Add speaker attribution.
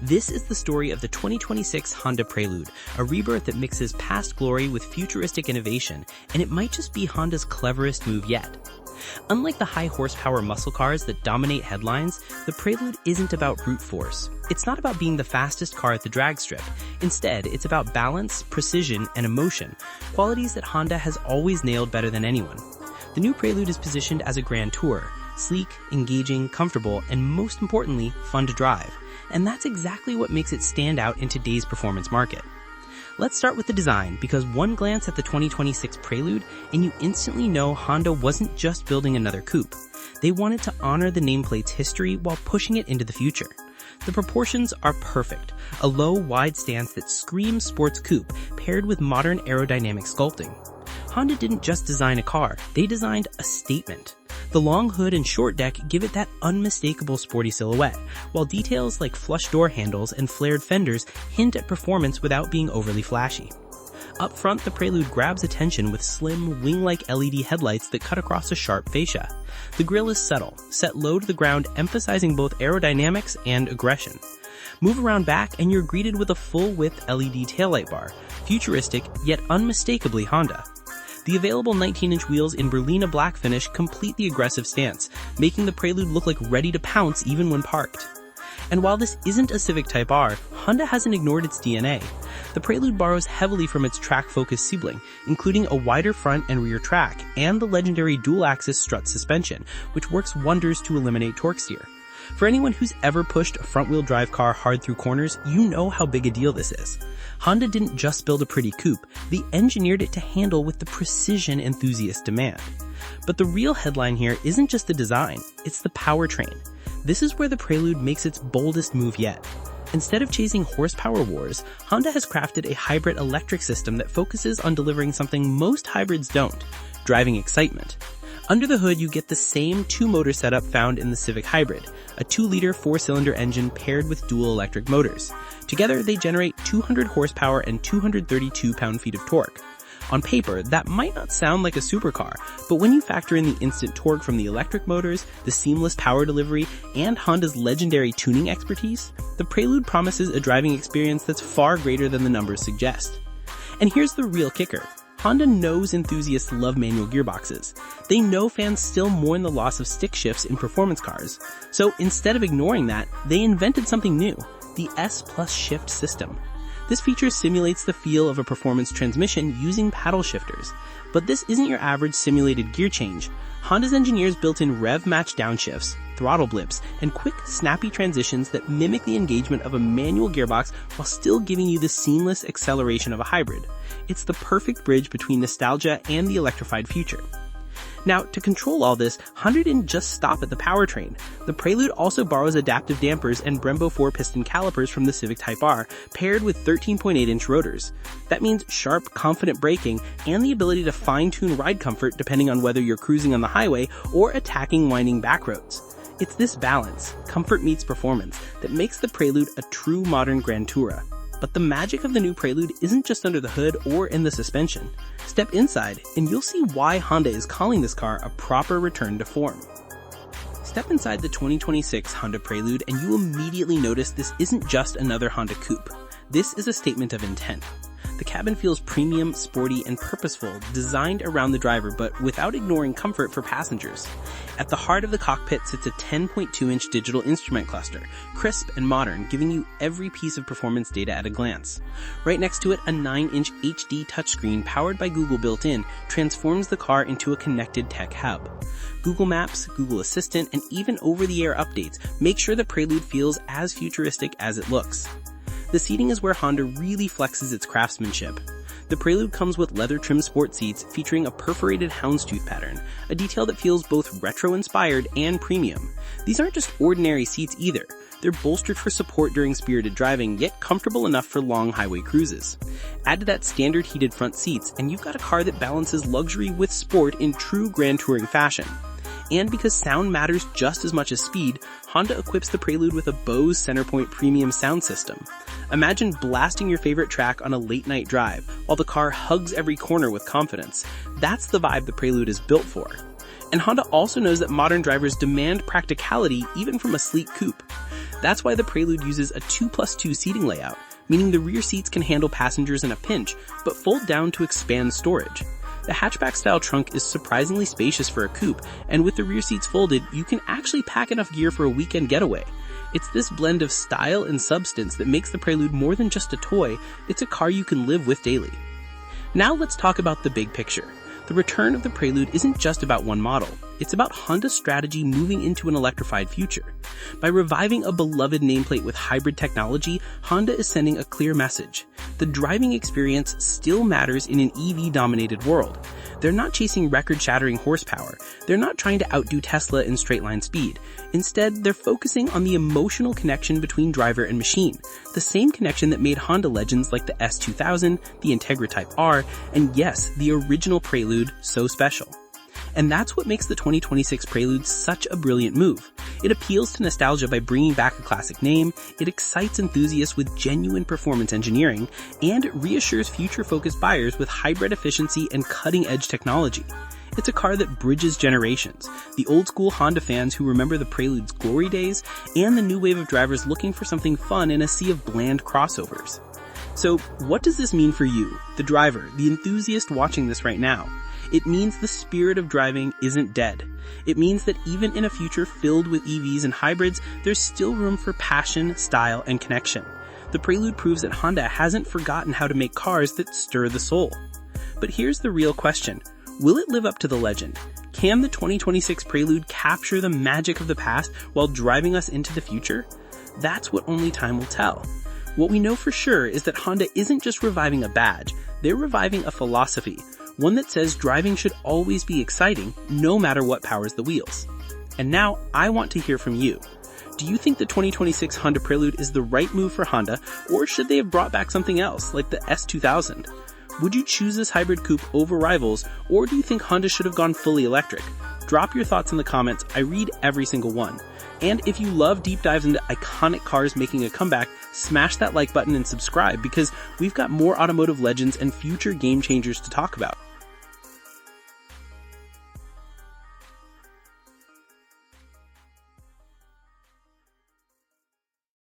Speaker 1: This is the story of the 2026 Honda Prelude, a rebirth that mixes past glory with futuristic innovation, and it might just be Honda's cleverest move yet. Unlike the high-horsepower muscle cars that dominate headlines, the Prelude isn't about brute force. It's not about being the fastest car at the drag strip. Instead, it's about balance, precision, and emotion, qualities that Honda has always nailed better than anyone. The new Prelude is positioned as a grand tour, sleek, engaging, comfortable, and most importantly, fun to drive. And that's exactly what makes it stand out in today's performance market. Let's start with the design, because one glance at the 2026 Prelude and you instantly know Honda wasn't just building another coupe. They wanted to honor the nameplate's history while pushing it into the future. The proportions are perfect, a low, wide stance that screams sports coupe paired with modern aerodynamic sculpting. Honda didn't just design a car, they designed a statement. The long hood and short deck give it that unmistakable sporty silhouette, while details like flush door handles and flared fenders hint at performance without being overly flashy. Up front, the Prelude grabs attention with slim, wing-like LED headlights that cut across a sharp fascia. The grille is subtle, set low to the ground, emphasizing both aerodynamics and aggression. Move around back and you're greeted with a full-width LED taillight bar, futuristic yet unmistakably Honda. The available 19-inch wheels in Berlina black finish complete the aggressive stance, making the Prelude look like ready to pounce even when parked. And while this isn't a Civic Type R, Honda hasn't ignored its DNA. The Prelude borrows heavily from its track-focused sibling, including a wider front and rear track, and the legendary dual-axis strut suspension, which works wonders to eliminate torque steer. For anyone who's ever pushed a front-wheel drive car hard through corners, you know how big a deal this is. Honda didn't just build a pretty coupe, they engineered it to handle with the precision enthusiasts demand. But the real headline here isn't just the design, it's the powertrain. This is where the Prelude makes its boldest move yet. Instead of chasing horsepower wars, Honda has crafted a hybrid electric system that focuses on delivering something most hybrids don't: driving excitement. Under the hood, you get the same two-motor setup found in the Civic Hybrid, a 2-liter 4-cylinder engine paired with dual electric motors. Together, they generate 200 horsepower and 232 pound-feet of torque. On paper, that might not sound like a supercar, but when you factor in the instant torque from the electric motors, the seamless power delivery, and Honda's legendary tuning expertise, the Prelude promises a driving experience that's far greater than the numbers suggest. And here's the real kicker. Honda knows enthusiasts love manual gearboxes. They know fans still mourn the loss of stick shifts in performance cars. So instead of ignoring that, they invented something new, the S+ Shift system. This feature simulates the feel of a performance transmission using paddle shifters. But this isn't your average simulated gear change. Honda's engineers built in rev-match downshifts, throttle blips, and quick, snappy transitions that mimic the engagement of a manual gearbox while still giving you the seamless acceleration of a hybrid. It's the perfect bridge between nostalgia and the electrified future. Now, to control all this, Honda didn't just stop at the powertrain. The Prelude also borrows adaptive dampers and Brembo 4-piston calipers from the Civic Type R, paired with 13.8-inch rotors. That means sharp, confident braking and the ability to fine-tune ride comfort depending on whether you're cruising on the highway or attacking winding back roads. It's this balance, comfort meets performance, that makes the Prelude a true modern Grand Tourer. But the magic of the new Prelude isn't just under the hood or in the suspension. Step inside, and you'll see why Honda is calling this car a proper return to form. Step inside the 2026 Honda Prelude and you immediately notice this isn't just another Honda coupe. This is a statement of intent. The cabin feels premium, sporty, and purposeful, designed around the driver but without ignoring comfort for passengers. At the heart of the cockpit sits a 10.2-inch digital instrument cluster, crisp and modern, giving you every piece of performance data at a glance. Right next to it, a 9-inch HD touchscreen powered by Google built-in transforms the car into a connected tech hub. Google Maps, Google Assistant, and even over-the-air updates make sure the Prelude feels as futuristic as it looks. The seating is where Honda really flexes its craftsmanship. The Prelude comes with leather-trimmed sport seats featuring a perforated houndstooth pattern, a detail that feels both retro-inspired and premium. These aren't just ordinary seats either. They're bolstered for support during spirited driving, yet comfortable enough for long highway cruises. Add to that standard heated front seats, and you've got a car that balances luxury with sport in true Grand Touring fashion. And because sound matters just as much as speed, Honda equips the Prelude with a Bose Centerpoint premium sound system. Imagine blasting your favorite track on a late-night drive, while the car hugs every corner with confidence. That's the vibe the Prelude is built for. And Honda also knows that modern drivers demand practicality even from a sleek coupe. That's why the Prelude uses a 2+2 seating layout, meaning the rear seats can handle passengers in a pinch, but fold down to expand storage. The hatchback-style trunk is surprisingly spacious for a coupe, and with the rear seats folded, you can actually pack enough gear for a weekend getaway. It's this blend of style and substance that makes the Prelude more than just a toy, it's a car you can live with daily. Now let's talk about the big picture. The return of the Prelude isn't just about one model. It's about Honda's strategy moving into an electrified future. By reviving a beloved nameplate with hybrid technology, Honda is sending a clear message. The driving experience still matters in an EV-dominated world. They're not chasing record-shattering horsepower. They're not trying to outdo Tesla in straight-line speed. Instead, they're focusing on the emotional connection between driver and machine, the same connection that made Honda legends like the S2000, the Integra Type R, and yes, the original Prelude so special. And that's what makes the 2026 Prelude such a brilliant move. It appeals to nostalgia by bringing back a classic name, it excites enthusiasts with genuine performance engineering, and it reassures future-focused buyers with hybrid efficiency and cutting-edge technology. It's a car that bridges generations, the old-school Honda fans who remember the Prelude's glory days, and the new wave of drivers looking for something fun in a sea of bland crossovers. So, what does this mean for you, the driver, the enthusiast watching this right now? It means the spirit of driving isn't dead. It means that even in a future filled with EVs and hybrids, there's still room for passion, style, and connection. The Prelude proves that Honda hasn't forgotten how to make cars that stir the soul. But here's the real question. Will it live up to the legend? Can the 2026 Prelude capture the magic of the past while driving us into the future? That's what only time will tell. What we know for sure is that Honda isn't just reviving a badge, they're reviving a philosophy, one that says driving should always be exciting, no matter what powers the wheels. And now, I want to hear from you. Do you think the 2026 Honda Prelude is the right move for Honda, or should they have brought back something else, like the S2000? Would you choose this hybrid coupe over rivals, or do you think Honda should have gone fully electric? Drop your thoughts in the comments, I read every single one. And if you love deep dives into iconic cars making a comeback, smash that like button and subscribe because we've got more automotive legends and future game changers to talk about.